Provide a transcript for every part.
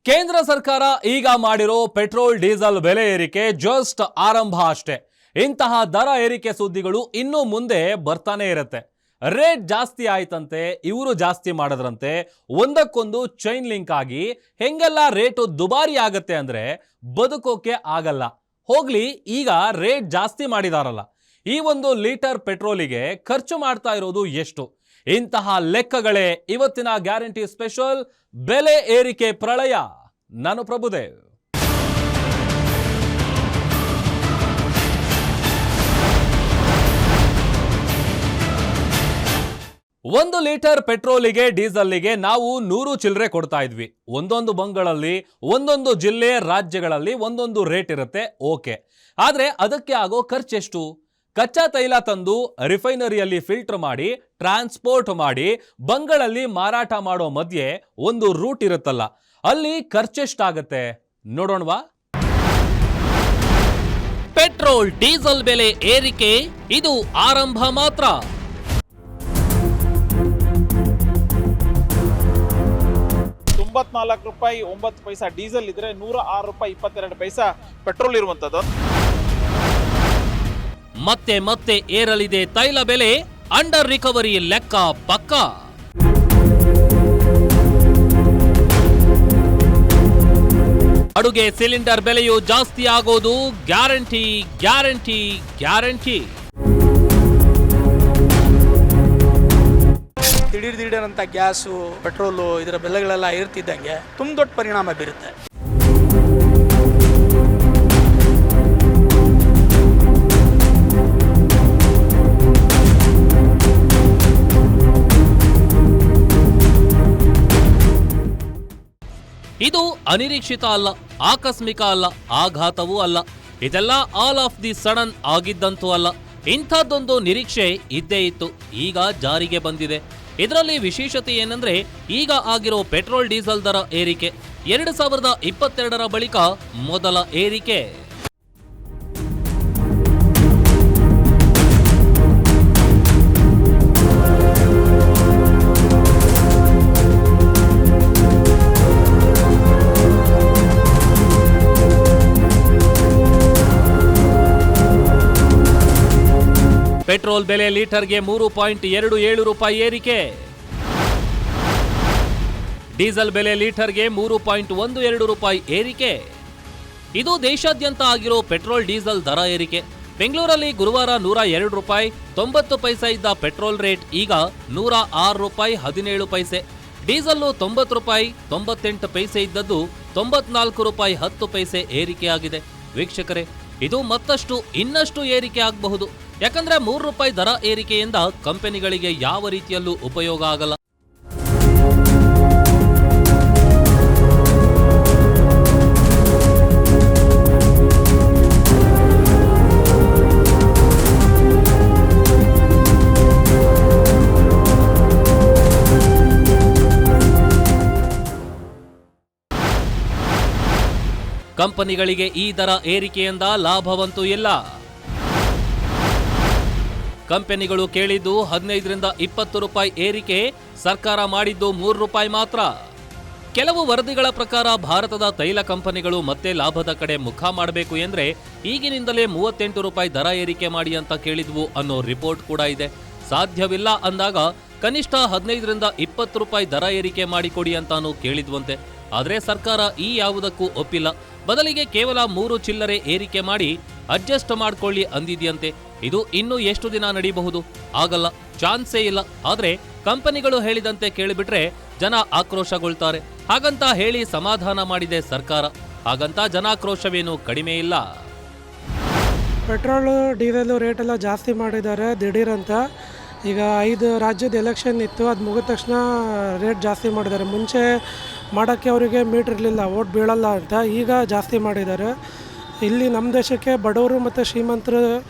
ಕೇಂದ್ರ ಸರ್ಕಾರ ಈಗ ಮಾಡಿರೋ ಪೆಟ್ರೋಲ್ ಡೀಸೆಲ್ ಬೆಲೆ ಏರಿಕೆ ಜಸ್ಟ್ ಆರಂಭ ಅಷ್ಟೇ. ಇಂತಹ ದರ ಏರಿಕೆ ಸುದ್ದಿಗಳು ಇನ್ನು ಮುಂದೆ ಬರ್ತಾನೆ ಇರುತ್ತೆ. ರೇಟ್ ಜಾಸ್ತಿ ಆಯ್ತಂತೆ, ಇವರು ಜಾಸ್ತಿ ಮಾಡಿದ್ರಂತೆ, ಒಂದಕ್ಕೊಂದು ಚೈನ್ ಲಿಂಕ್ ಆಗಿ ಹೆಂಗೆಲ್ಲ ರೇಟು ದುಬಾರಿ ಆಗತ್ತೆ ಅಂದ್ರೆ ಬದುಕೋಕೆ ಆಗಲ್ಲ. ಹೋಗ್ಲಿ, ಈಗ ರೇಟ್ ಜಾಸ್ತಿ ಮಾಡಿದಾರಲ್ಲ, ಈ ಒಂದು ಲೀಟರ್ ಪೆಟ್ರೋಲಿಗೆ ಖರ್ಚು ಮಾಡ್ತಾ ಇರೋದು ಎಷ್ಟು? ಇಂತಹ ಲೆಕ್ಕಗಳೇ ಇವತ್ತಿನ ಗ್ಯಾರಂಟಿ ಸ್ಪೆಷಲ್ ಬೆಲೆ ಏರಿಕೆ ಪ್ರಳಯ. ನಾನು ಪ್ರಭುದೇವ್. ಒಂದು ಲೀಟರ್ ಪೆಟ್ರೋಲಿಗೆ ಡೀಸೆಲ್ಗೆ ನಾವು 100 ಚಿಲ್ಲರೆ ಕೊಡ್ತಾ ಇದ್ವಿ. ಒಂದೊಂದು ಬಂಕ್ಗಳಲ್ಲಿ, ಒಂದೊಂದು ಜಿಲ್ಲೆ ರಾಜ್ಯಗಳಲ್ಲಿ ಒಂದೊಂದು ರೇಟ್ ಇರುತ್ತೆ, ಓಕೆ. ಆದ್ರೆ ಅದಕ್ಕೆ ಆಗೋ ಖರ್ಚೆಷ್ಟು? ಕಚ್ಚಾ ತೈಲ ತಂದು ರಿಫೈನರಿಯಲ್ಲಿ ಫಿಲ್ಟರ್ ಮಾಡಿ ಟ್ರಾನ್ಸ್ಪೋರ್ಟ್ ಮಾಡಿ ಬಂಕ್ಗಳಲ್ಲಿ ಮಾರಾಟ ಮಾಡೋ ಮಧ್ಯೆ ಒಂದು ರೂಟ್ ಇರುತ್ತಲ್ಲ, ಅಲ್ಲಿ ಖರ್ಚೆಷ್ಟಾಗತ್ತೆ ನೋಡೋಣವಾ? ಪೆಟ್ರೋಲ್ ಡೀಸೆಲ್ ಬೆಲೆ ಏರಿಕೆ ಇದು ಆರಂಭ ಮಾತ್ರ. ₹94.9 ಡೀಸೆಲ್ ಇದ್ರೆ ₹106.22 ಪೆಟ್ರೋಲ್ ಇರುವಂತದ್ದು. ಮತ್ತೆ ಮತ್ತೆ ಏರಲಿದೆ ತೈಲ ಬೆಲೆ, ಅಂಡರ್ ರಿಕವರಿ ಲೆಕ್ಕ ಪಕ್ಕ. ಅಡುಗೆ ಸಿಲಿಂಡರ್ ಬೆಲೆಯು ಜಾಸ್ತಿ ಆಗೋದು ಗ್ಯಾರಂಟಿ ಗ್ಯಾರಂಟಿ ಗ್ಯಾರಂಟಿ. ದಿಢೀರಂತ ಗ್ಯಾಸು, ಪೆಟ್ರೋಲು ಇದರ ಬೆಲೆಗಳೆಲ್ಲ ಏರ್ತಿದ್ದಂಗೆ ತುಂಬ ದೊಡ್ಡ ಪರಿಣಾಮ ಬೀರುತ್ತೆ. ಇದು ಅನಿರೀಕ್ಷಿತ ಅಲ್ಲ, ಆಕಸ್ಮಿಕ ಅಲ್ಲ, ಆಘಾತವೂ ಅಲ್ಲ. ಇದೆಲ್ಲ ಆಲ್ ಆಫ್ ದಿ ಸಡನ್ ಆಗಿದ್ದಂತೂ ಅಲ್ಲ. ಇಂಥದ್ದೊಂದು ನಿರೀಕ್ಷೆ ಇದ್ದೇ ಇತ್ತು, ಈಗ ಜಾರಿಗೆ ಬಂದಿದೆ. ಇದರಲ್ಲಿ ವಿಶೇಷತೆ ಏನಂದ್ರೆ, ಈಗ ಆಗಿರೋ ಪೆಟ್ರೋಲ್ ಡೀಸೆಲ್ ದರ ಏರಿಕೆ 2022ರ ಬಳಿಕ ಮೊದಲ ಏರಿಕೆ. ಪೆಟ್ರೋಲ್ ಬೆಲೆ ಲೀಟರ್ಗೆ ₹3.27 ಏರಿಕೆ. ಡೀಸೆಲ್ ಬೆಲೆ ಲೀಟರ್ಗೆ ₹3.12 ಏರಿಕೆ. ಇದು ದೇಶಾದ್ಯಂತ ಆಗಿರೋ ಪೆಟ್ರೋಲ್ ಡೀಸೆಲ್ ದರ ಏರಿಕೆ. ಬೆಂಗಳೂರಲ್ಲಿ ಗುರುವಾರ ₹102.90 ಇದ್ದ ಪೆಟ್ರೋಲ್ ರೇಟ್ ಈಗ ₹106.17. ಡೀಸೆಲ್ಲು ₹90.98 ಇದ್ದದ್ದು ₹94.10 ಏರಿಕೆಯಾಗಿದೆ. ವೀಕ್ಷಕರೇ, ಇದು ಮತ್ತಷ್ಟು ಇನ್ನಷ್ಟು ಏರಿಕೆ ಆಗಬಹುದು. ಯಾಕಂದ್ರೆ ₹3 ದರ ಏರಿಕೆಯಿಂದ ಕಂಪನಿಗಳಿಗೆ ಯಾವ ರೀತಿಯಲ್ಲೂ ಉಪಯೋಗ ಆಗಲ್ಲ. ಕಂಪನಿಗಳಿಗೆ ಈ ದರ ಏರಿಕೆಯಿಂದ ಲಾಭವಂತೂ ಇಲ್ಲ. ಕಂಪನಿಗಳು ಕೇಳಿದ್ದು ₹15-20 ಏರಿಕೆ, ಸರ್ಕಾರ ಮಾಡಿದ್ದು ₹3 ಮಾತ್ರ. ಕೆಲವು ವರದಿಗಳ ಪ್ರಕಾರ ಭಾರತದ ತೈಲ ಕಂಪನಿಗಳು ಮತ್ತೆ ಲಾಭದ ಕಡೆ ಮುಖ ಮಾಡಬೇಕು ಎಂದ್ರೆ ಈಗಿನಿಂದಲೇ ₹38 ದರ ಏರಿಕೆ ಮಾಡಿ ಅಂತ ಕೇಳಿದ್ವು ಅನ್ನೋ ರಿಪೋರ್ಟ್ ಕೂಡ ಇದೆ. ಸಾಧ್ಯವಿಲ್ಲ ಅಂದಾಗ ಕನಿಷ್ಠ ₹15-20 ದರ ಏರಿಕೆ ಮಾಡಿಕೊಡಿ ಅಂತಾನೂ ಕೇಳಿದ್ವಂತೆ. ಆದ್ರೆ ಸರ್ಕಾರ ಈ ಯಾವುದಕ್ಕೂ ಒಪ್ಪಿಲ್ಲ. ಬದಲಿಗೆ ಕೇವಲ 3 ಚಿಲ್ಲರೆ ಏರಿಕೆ ಮಾಡಿ ಅಡ್ಜಸ್ಟ್ ಮಾಡ್ಕೊಳ್ಳಿ ಅಂದಿದ್ಯಂತೆ. ಇದು ಇನ್ನೂ ಎಷ್ಟು ದಿನ ನಡೀಬಹುದು? ಆಗಲ್ಲ, ಚಾನ್ಸೇ ಇಲ್ಲ. ಆದ್ರೆ ಕಂಪನಿಗಳು ಹೇಳಿದಂತೆ ಕೇಳಿಬಿಟ್ರೆ ಜನ ಆಕ್ರೋಶಗೊಳ್ತಾರೆ. ಹಾಗಂತ ಹೇಳಿ ಸಮಾಧಾನ ಮಾಡಿದೆ ಸರ್ಕಾರ. ಹಾಗಂತ ಜನಾಕ್ರೋಶವೇನು ಕಡಿಮೆ ಇಲ್ಲ. ಪೆಟ್ರೋಲು ಡೀಸೆಲ್ ರೇಟ್ ಎಲ್ಲ ಜಾಸ್ತಿ ಮಾಡಿದ್ದಾರೆ ದಿಢೀರಂತ. ಈಗ 5 ರಾಜ್ಯದ ಎಲೆಕ್ಷನ್ ಇತ್ತು, ಅದು ಮುಗಿದ ತಕ್ಷಣ ರೇಟ್ ಜಾಸ್ತಿ ಮಾಡಿದ್ದಾರೆ. ಮುಂಚೆ ಮಾಡೋಕ್ಕೆ ಅವರಿಗೆ ಮೀಟ್ರ್ ಇರಲಿಲ್ಲ, ಓಟ್ ಬೀಳಲ್ಲ ಅಂತ. ಈಗ ಜಾಸ್ತಿ ಮಾಡಿದ್ದಾರೆ. ಇಲ್ಲಿ ನಮ್ಮ ದೇಶಕ್ಕೆ ಬಡವರು ಮತ್ತು ಶ್ರೀಮಂತರ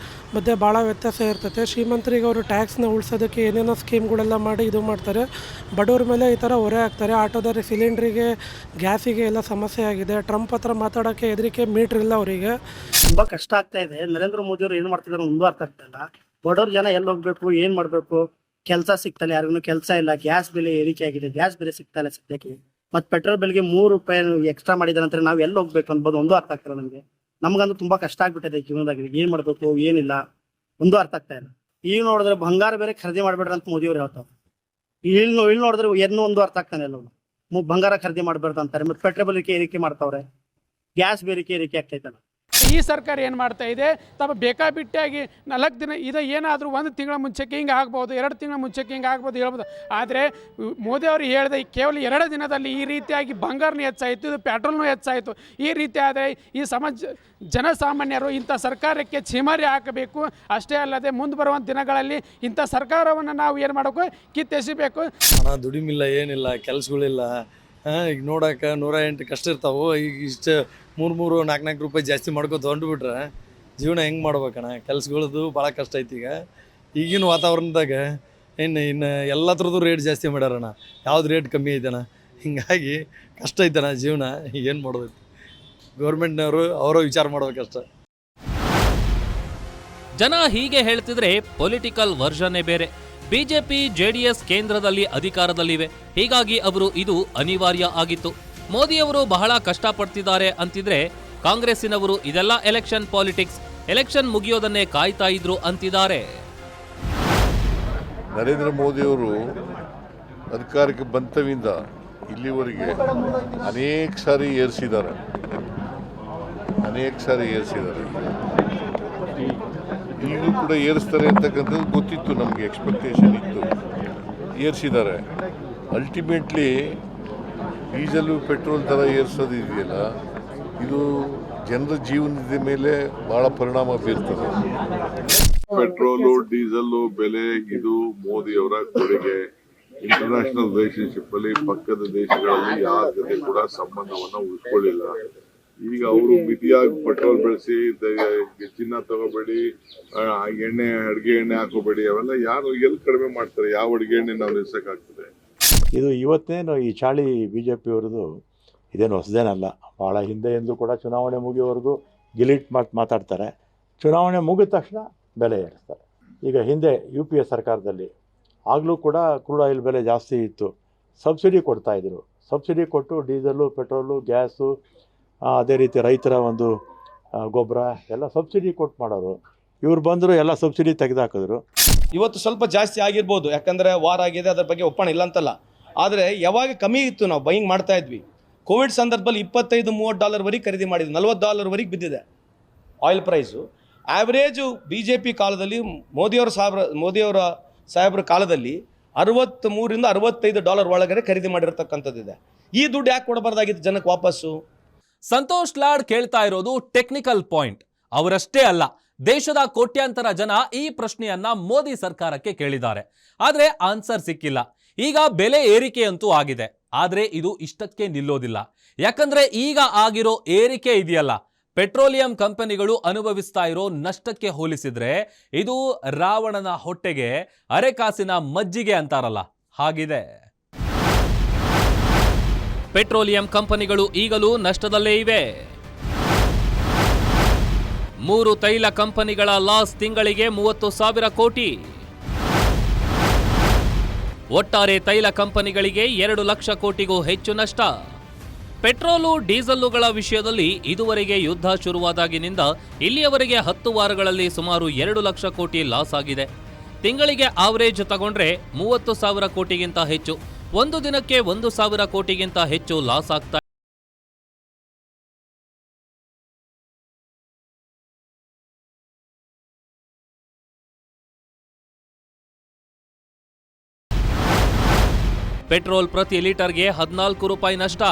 ಮಧ್ಯೆ ಭಾಳ ವ್ಯತ್ಯಾಸ ಇರ್ತದೆ. ಶ್ರೀಮಂತರಿಗೆ ಅವರು ಟ್ಯಾಕ್ಸ್ನ ಉಳಿಸೋದಕ್ಕೆ ಏನೇನೋ ಸ್ಕೀಮ್ಗಳೆಲ್ಲ ಮಾಡಿ ಇದು ಮಾಡ್ತಾರೆ. ಬಡವ್ರ ಮೇಲೆ ಈ ಥರ ಹೊರೆ ಹಾಕ್ತಾರೆ. ಆಟೋದವ್ರಿಗೆ, ಸಿಲಿಂಡ್ರಿಗೆ, ಗ್ಯಾಸಿಗೆ ಎಲ್ಲ ಸಮಸ್ಯೆ ಆಗಿದೆ. ಟ್ರಂಪ್ ಹತ್ರ ಮಾತಾಡೋಕ್ಕೆ ಹೆದರಿಕೆ, ಮೀಟ್ರ್ ಇಲ್ಲ ಅವರಿಗೆ. ತುಂಬ ಕಷ್ಟ ಆಗ್ತಾ ಇದೆ. ನರೇಂದ್ರ ಮೋದಿ ಅವರು ಏನು ಮಾಡ್ತಿದ್ದಾರೆ ಒಂದು ಅರ್ಥ ಆಗ್ತಾ ಇಲ್ಲ. ಬಡವ್ರ ಜನ ಎಲ್ಲಿ ಹೋಗ್ಬೇಕು, ಏನು ಮಾಡಬೇಕು, ಕೆಲಸ ಸಿಗ್ತಾನೆ, ಯಾರಿಗೂ ಕೆಲಸ ಇಲ್ಲ. ಗ್ಯಾಸ್ ಬೆಲೆ ಏರಿಕೆ ಆಗಿದೆ, ಗ್ಯಾಸ್ ಬೆಲೆ ಸಿಗ್ತಾನೆ ಸದ್ಯಕ್ಕೆ. ಮತ್ತು ಪೆಟ್ರೋಲ್ ಬೆಲೆಗೆ 3 ರೂಪಾಯಿ ಎಕ್ಸ್ಟ್ರಾ ಮಾಡಿದ ನಂತರ ನಾವು ಎಲ್ಲಿ ಹೋಗ್ಬೇಕು ಅನ್ಬೋದು ಒಂದು ಅರ್ಥ ಆಗ್ತಿಲ್ಲ ನಮಗೆ. ನಮ್ಗಂತೂ ತುಂಬಾ ಕಷ್ಟ ಆಗ್ಬಿಟ್ಟಿದೆ ಜೀವನದಾಗ. ಏನ್ ಮಾಡ್ಬೇಕು ಏನಿಲ್ಲ ಒಂದು ಅರ್ಥ ಆಗ್ತಾ ಇಲ್ಲ. ಈಗ ನೋಡಿದ್ರೆ ಬಂಗಾರ ಬೇರೆ ಖರೀದಿ ಮಾಡ್ಬೇಡ್ರಿ ಅಂತ ಮೋದಿ ಅವ್ರು ಹೇಳ್ತಾರೆ. ಇಲ್ಲಿ ನೋಡಿದ್ರೆ ಏನೂ ಒಂದು ಅರ್ಥ ಆಗ್ತಾನೆ ಇಲ್ಲ. ಬಂಗಾರ ಖರೀದಿ ಮಾಡ್ಬಾರ್ದು ಅಂತಾರೆ. ಮತ್ತೆ ಪೆಟ್ರೋಲ್ ಬೆಲೆ ಏರಿಕೆ ಮಾಡ್ತಾವ್ರೆ, ಗ್ಯಾಸ್ ಬೇರಿಕೆ ಏರಿಕೆ ಆಗ್ತೈತಲ್ಲ. ಈ ಸರ್ಕಾರ ಏನು ಮಾಡ್ತಾ ಇದೆ, ತಮ್ಮ ಬೇಕಾಬಿಟ್ಟಿಯಾಗಿ 4 ದಿನ ಇದು ಏನಾದರೂ 1 ತಿಂಗಳ ಮುಂಚೆಗೆ ಹಿಂಗೆ ಆಗ್ಬೋದು, 2 ತಿಂಗಳ ಮುಂಚೆಗೆ ಹಿಂಗೆ ಆಗ್ಬೋದು ಹೇಳ್ಬೋದು. ಆದರೆ ಮೋದಿ ಅವರು ಹೇಳಿದ ಕೇವಲ 2 ದಿನದಲ್ಲಿ ಈ ರೀತಿಯಾಗಿ ಬಂಗಾರನೂ ಹೆಚ್ಚಾಯಿತು, ಇದು ಪೆಟ್ರೋಲ್ನೂ ಹೆಚ್ಚಾಯಿತು. ಈ ರೀತಿ ಆದರೆ ಈ ಜನಸಾಮಾನ್ಯರು ಇಂಥ ಸರ್ಕಾರಕ್ಕೆ ಛೀಮಾರಿ ಹಾಕಬೇಕು. ಅಷ್ಟೇ ಅಲ್ಲದೆ ಮುಂದೆ ಬರುವಂಥ ದಿನಗಳಲ್ಲಿ ಇಂಥ ಸರ್ಕಾರವನ್ನು ನಾವು ಏನು ಮಾಡಬೇಕು, ಕಿತ್ತೆಸಿಬೇಕು. ಹಣ ದುಡಿಮಿಲ್ಲ, ಏನಿಲ್ಲ, ಕೆಲಸಗಳಿಲ್ಲ. ಈಗ ನೋಡೋಕೆ 108 ಕಷ್ಟ ಇರ್ತಾವೆ. ಈಗ ಇಷ್ಟು 3-4 ರೂಪಾಯಿ ಜಾಸ್ತಿ ಮಾಡ್ಕೊತ ಹೊಂಟ್ಬಿಟ್ರೆ ಜೀವನ ಹೆಂಗೆ ಮಾಡ್ಬೇಕಣ್ಣ? ಕೆಲ್ಸಗಳದ್ದು ಭಾಳ ಕಷ್ಟ ಐತಿ. ಈಗಿನ ವಾತಾವರಣದಾಗ ಇನ್ನು ಎಲ್ಲ ಥರದ್ದು ರೇಟ್ ಜಾಸ್ತಿ ಮಾಡ್ಯಾರಣ್ಣ. ಯಾವ್ದು ರೇಟ್ ಕಮ್ಮಿ ಐತಣ್ಣ? ಹಿಂಗಾಗಿ ಕಷ್ಟ ಐತಣ್ಣ ಜೀವನ. ಏನು ಮಾಡೋದೈತಿ? ಗೌರ್ಮೆಂಟ್ನವರು ಅವರ ವಿಚಾರ ಮಾಡ್ಬೇಕಷ್ಟ. ಜನ ಹೀಗೆ ಹೇಳ್ತಿದ್ರೆ ಪೊಲಿಟಿಕಲ್ ವರ್ಷನ್ನೇ ಬೇರೆ. ಬಿಜೆಪಿ ಜೆಡಿಎಸ್ ಕೇಂದ್ರದಲ್ಲಿ ಅಧಿಕಾರದಲ್ಲಿವೆ, ಹೀಗಾಗಿ ಅವರು ಇದು ಅನಿವಾರ್ಯ ಆಗಿತ್ತು. ಮೋದಿಯವರು ಬಹಳ ಕಷ್ಟಪಡ್ತಿದ್ದಾರೆ ಅಂತಿದ್ರೆ ಕಾಂಗ್ರೆಸ್ಸಿನವರು ಇದೆಲ್ಲ ಎಲೆಕ್ಷನ್ ಪಾಲಿಟಿಕ್ಸ್, ಎಲೆಕ್ಷನ್ ಮುಗಿಯೋದನ್ನೇ ಕಾಯ್ತಾ ಇದ್ರು ಅಂತಿದ್ದಾರೆ. ನರೇಂದ್ರ ಮೋದಿಯವರು ಅಧಿಕಾರಕ್ಕೆ ಬಂತವಿಂದ ಇಲ್ಲಿವರೆಗೆ ಅನೇಕ ಸಾರಿ ಏರಿಸಿದ್ದಾರೆ. ಈಗಲೂ ಕೂಡ ಏರಿಸ್ತಾರೆ ಅಂತಕ್ಕಂಥದ್ದು ಗೊತ್ತಿತ್ತು, ನಮಗೆ ಎಕ್ಸ್ಪೆಕ್ಟೇಷನ್ ಇತ್ತು, ಏರಿಸಿದ್ದಾರೆ. ಅಲ್ಟಿಮೇಟ್ಲಿ ಡೀಸೆಲು ಪೆಟ್ರೋಲ್ ದರ ಏರಿಸೋದು ಇದೆಯಲ್ಲ, ಇದು ಜನರ ಜೀವನದ ಮೇಲೆ ಭಾಳ ಪರಿಣಾಮ ಬೀರ್ತದೆ. ಪೆಟ್ರೋಲು ಡೀಸೆಲ್ಲು ಬೆಲೆ ಇದು ಮೋದಿಯವರ ಕೊಡುಗೆ. ಇಂಟರ್ನ್ಯಾಷನಲ್ ರಿಲೇಶನ್ಶಿಪ್ ಅಲ್ಲಿ ಪಕ್ಕದ ದೇಶಗಳಲ್ಲಿ ಯಾರ ಜೊತೆ ಕೂಡ ಸಂಬಂಧವನ್ನ ಉಳಿಸ್ಕೊಳ್ಳಿಲ್ಲ. ಈಗ ಅವರು ಮಿತಿಯಾಗಿ ಪೆಟ್ರೋಲ್ ಬೆಳೆಸಿ ಚಿನ್ನ ತಗೋಬೇಡಿ, ಅಡುಗೆ ಎಣ್ಣೆ ಹಾಕೋಬೇಡಿ, ಅವೆಲ್ಲ ಯಾರು ಎಲ್ಲಿ ಕಡಿಮೆ ಮಾಡ್ತಾರೆ? ಯಾವ ಅಡುಗೆ ಎಣ್ಣೆ ನಾವು ನಿಲ್ಸಕ್ಕಾಗ್ತದೆ? ಇದು ಇವತ್ತೇನು ಈ ಚಾಳಿ ಬಿ ಜೆ ಪಿಯವ್ರದ್ದು ಇದೇನು ಹೊಸದೇನಲ್ಲ. ಭಾಳ ಹಿಂದೆಯಿಂದ ಕೂಡ ಚುನಾವಣೆ ಮುಗಿಯೋವರೆಗೂ ಗಿಲಿಟ್ ಮಾತಾಡ್ತಾರೆ. ಚುನಾವಣೆ ಮುಗಿದ ತಕ್ಷಣ ಬೆಲೆ ಏರಿಸ್ತಾರೆ. ಈಗ ಹಿಂದೆ UPA ಸರ್ಕಾರದಲ್ಲಿ ಆಗಲೂ ಕೂಡ ಕ್ರೂಡ್ ಆಯಿಲ್ ಬೆಲೆ ಜಾಸ್ತಿ ಇತ್ತು, ಸಬ್ಸಿಡಿ ಕೊಡ್ತಾಯಿದ್ರು. ಸಬ್ಸಿಡಿ ಕೊಟ್ಟು ಡೀಸೆಲು, ಪೆಟ್ರೋಲು, ಗ್ಯಾಸು, ಅದೇ ರೀತಿ ರೈತರ ಒಂದು ಗೊಬ್ಬರ ಎಲ್ಲ ಸಬ್ಸಿಡಿ ಕೊಟ್ಟು ಮಾಡೋರು. ಇವ್ರು ಬಂದರು, ಎಲ್ಲ ಸಬ್ಸಿಡಿ ತೆಗೆದುಹಾಕಿದ್ರು. ಇವತ್ತು ಸ್ವಲ್ಪ ಜಾಸ್ತಿ ಆಗಿರ್ಬೋದು, ಯಾಕಂದರೆ ವಾರ ಆಗಿದೆ, ಅದರ ಬಗ್ಗೆ ಒಪ್ಪಣೆ ಇಲ್ಲ ಅಂತಲ್ಲ. ಆದರೆ ಯಾವಾಗ ಕಮ್ಮಿ ಇತ್ತು ನಾವು ಬೈಯಿಂಗ್ ಮಾಡ್ತಾ ಇದ್ವಿ. ಕೋವಿಡ್ ಸಂದರ್ಭದಲ್ಲಿ $25-30 ಖರೀದಿ ಮಾಡಿದ್ವಿ, $40 ಬಿದ್ದಿದೆ ಆಯಿಲ್ ಪ್ರೈಸು. ಆ್ಯಾವ್ರೇಜು BJP ಕಾಲದಲ್ಲಿ ಮೋದಿಯವರ ಸಾಹೇಬ್ರ ಕಾಲದಲ್ಲಿ $63-65 ಒಳಗಡೆ ಖರೀದಿ ಮಾಡಿರ್ತಕ್ಕಂಥದ್ದಿದೆ. ಈ ದುಡ್ಡು ಯಾಕೆ ಕೊಡಬಾರ್ದಾಗಿತ್ತು ಜನಕ್ಕೆ ವಾಪಸ್ಸು? ಸಂತೋಷ್ ಲಾಡ್ ಕೇಳ್ತಾ ಇರೋದು ಟೆಕ್ನಿಕಲ್ ಪಾಯಿಂಟ್. ಅವರಷ್ಟೇ ಅಲ್ಲ, ದೇಶದ ಕೋಟ್ಯಾಂತರ ಜನ ಈ ಪ್ರಶ್ನೆಯನ್ನ ಮೋದಿ ಸರ್ಕಾರಕ್ಕೆ ಕೇಳಿದ್ದಾರೆ. ಆದ್ರೆ ಆನ್ಸರ್ ಸಿಕ್ಕಿಲ್ಲ. ಈಗ ಬೆಲೆ ಏರಿಕೆಯಂತೂ ಆಗಿದೆ, ಆದ್ರೆ ಇದು ಇಷ್ಟಕ್ಕೆ ನಿಲ್ಲೋದಿಲ್ಲ. ಯಾಕಂದ್ರೆ ಈಗ ಆಗಿರೋ ಏರಿಕೆ ಇದೆಯಲ್ಲ, ಪೆಟ್ರೋಲಿಯಂ ಕಂಪನಿಗಳು ಅನುಭವಿಸ್ತಾ ಇರೋ ನಷ್ಟಕ್ಕೆ ಹೋಲಿಸಿದ್ರೆ ಇದು ರಾವಣನ ಹೊಟ್ಟೆಗೆ ಅರೆಕಾಸಿನ ಮಜ್ಜಿಗೆ ಅಂತಾರಲ್ಲ, ಹಾಗಿದೆ. ಪೆಟ್ರೋಲಿಯಂ ಕಂಪನಿಗಳು ಈಗಲೂ ನಷ್ಟದಲ್ಲೇ ಇವೆ. 3 ತೈಲ ಕಂಪನಿಗಳ ಲಾಸ್ ತಿಂಗಳಿಗೆ 30,000 ಕೋಟಿ. ಒಟ್ಟಾರೆ ತೈಲ ಕಂಪನಿಗಳಿಗೆ 2 ಲಕ್ಷ ಕೋಟಿಗೂ ಹೆಚ್ಚು ನಷ್ಟ. ಪೆಟ್ರೋಲು ಡೀಸೆಲ್ಲುಗಳ ವಿಷಯದಲ್ಲಿ ಇದುವರೆಗೆ ಯುದ್ಧ ಶುರುವಾದಾಗಿನಿಂದ ಇಲ್ಲಿಯವರೆಗೆ 10 ವಾರಗಳಲ್ಲಿ ಸುಮಾರು 2 ಲಕ್ಷ ಕೋಟಿ ಲಾಸ್ ಆಗಿದೆ. ತಿಂಗಳಿಗೆ ಆವರೇಜ್ ತಗೊಂಡ್ರೆ 30,000 ಕೋಟಿಗಿಂತ ಹೆಚ್ಚು, ಒಂದು ದಿನಕ್ಕೆ 1,000 ಕೋಟಿಗಿಂತ ಹೆಚ್ಚು ಲಾಸ್ ಆಗ್ತಾ. ಪೆಟ್ರೋಲ್ ಪ್ರತಿ ಲೀಟರ್ಗೆ 14 ರೂಪಾಯಿ ನಷ್ಟ.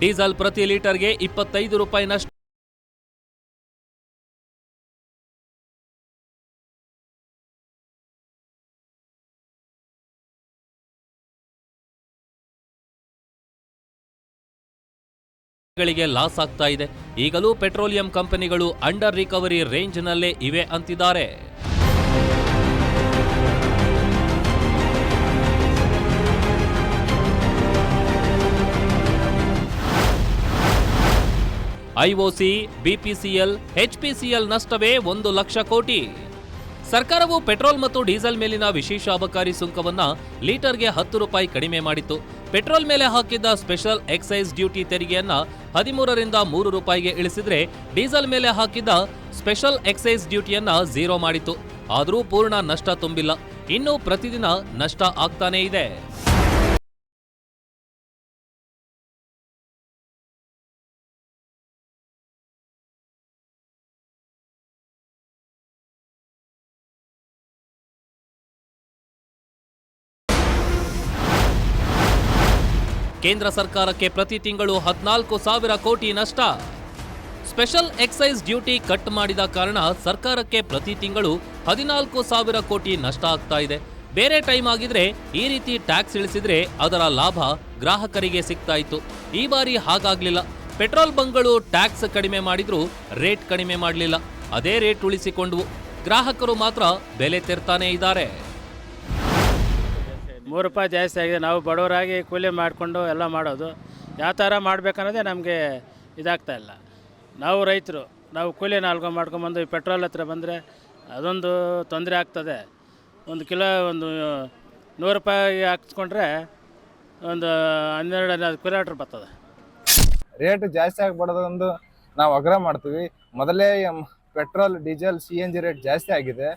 ಡೀಸೆಲ್ ಪ್ರತಿ ಲೀಟರ್ಗೆ 25 ರೂಪಾಯಿ ನಷ್ಟ. ಗಳಿಗೆ ಲಾಸ್ ಆಗ್ತಾ ಇದೆ. ಈಗಲೂ ಪೆಟ್ರೋಲಿಯಂ ಕಂಪನಿಗಳು ಅಂಡರ್ ರಿಕವರಿ ರೇಂಜ್ನಲ್ಲೇ ಇವೆ ಅಂತಿದ್ದಾರೆ. IOC, BPCL, HPCL ನಷ್ಟವೇ 1 ಲಕ್ಷ ಕೋಟಿ. ಸರ್ಕಾರವು ಪೆಟ್ರೋಲ್ ಮತ್ತು ಡೀಸೆಲ್ ಮೇಲಿನ ವಿಶೇಷ ಅಬಕಾರಿ ಸುಂಕವನ್ನ ಲೀಟರ್ಗೆ 10 ರೂಪಾಯಿ ಕಡಿಮೆ ಮಾಡಿತ್ತು. ಪೆಟ್ರೋಲ್ ಮೇಲೆ ಹಾಕಿದ್ದ ಸ್ಪೆಷಲ್ ಎಕ್ಸೈಸ್ ಡ್ಯೂಟಿ ತೆರಿಗೆಯನ್ನ 13 ರಿಂದ 3 ರೂಪಾಯಿಗೆ ಇಳಿಸಿದ್ರೆ ಡೀಸೆಲ್ ಮೇಲೆ ಹಾಕಿದ್ದ ಸ್ಪೆಷಲ್ ಎಕ್ಸೈಸ್ ಡ್ಯೂಟಿಯನ್ನ 0 ಮಾಡಿತ್ತು. ಆದರೂ ಪೂರ್ಣ ನಷ್ಟ ತುಂಬಿಲ್ಲ. ಇನ್ನು ಪ್ರತಿದಿನ ನಷ್ಟ ಆಗ್ತಾನೇ ಇದೆ. ಕೇಂದ್ರ ಸರ್ಕಾರಕ್ಕೆ ಪ್ರತಿ ತಿಂಗಳು 14,000 ಕೋಟಿ ನಷ್ಟ. ಸ್ಪೆಷಲ್ ಎಕ್ಸೈಸ್ ಡ್ಯೂಟಿ ಕಟ್ ಮಾಡಿದ ಕಾರಣ ಸರ್ಕಾರಕ್ಕೆ ಪ್ರತಿ ತಿಂಗಳು 14,000 ಕೋಟಿ ನಷ್ಟ ಆಗ್ತಾ ಇದೆ. ಬೇರೆ ಟೈಮ್ ಆಗಿದ್ರೆ ಈ ರೀತಿ ಟ್ಯಾಕ್ಸ್ ಇಳಿಸಿದ್ರೆ ಅದರ ಲಾಭ ಗ್ರಾಹಕರಿಗೆ ಸಿಗ್ತಾ ಇತ್ತು. ಈ ಬಾರಿ ಹಾಗಾಗ್ಲಿಲ್ಲ. ಪೆಟ್ರೋಲ್ ಬಂಕ್ಗಳು ಟ್ಯಾಕ್ಸ್ ಕಡಿಮೆ ಮಾಡಿದ್ರೂ ರೇಟ್ ಕಡಿಮೆ ಮಾಡಲಿಲ್ಲ. ಅದೇ ರೇಟ್ ಉಳಿಸಿಕೊಂಡ್ವು. ಗ್ರಾಹಕರು ಮಾತ್ರ ಬೆಲೆ ತೆರ್ತಾನೇ ಇದ್ದಾರೆ. 3 ರೂಪಾಯಿ ಜಾಸ್ತಿ ಆಗಿದೆ. ನಾವು ಬಡವರಾಗಿ ಕೂಲಿ ಮಾಡಿಕೊಂಡು ಎಲ್ಲ ಮಾಡೋದು. ಯಾವ ಥರ ಮಾಡಬೇಕನ್ನೋದೇ ನಮಗೆ ಇದಾಗ್ತಾ ಇಲ್ಲ. ನಾವು ರೈತರು, ನಾವು ಕೂಲಿ ನಾಲ್ಕು ಮಾಡ್ಕೊಂಬಂದು ಈ ಪೆಟ್ರೋಲ್ ಹತ್ರ ಬಂದರೆ ಅದೊಂದು ತೊಂದರೆ ಆಗ್ತದೆ. 1 ಕಿಲೋ 100 ರೂಪಾಯಿ ಹಾಕ್ಸ್ಕೊಂಡ್ರೆ ಒಂದು 12 ಕಿಲೋಮೀಟ್ರ್ ಬರ್ತದೆ. ರೇಟ್ ಜಾಸ್ತಿ ಆಗಿಬಿಡೋದೊಂದು ನಾವು ಆಗ್ರಹ ಮಾಡ್ತೀವಿ. ಮೊದಲೇ ಪೆಟ್ರೋಲ್, ಡೀಸೆಲ್, CNG ರೇಟ್ ಜಾಸ್ತಿ ಆಗಿದೆ.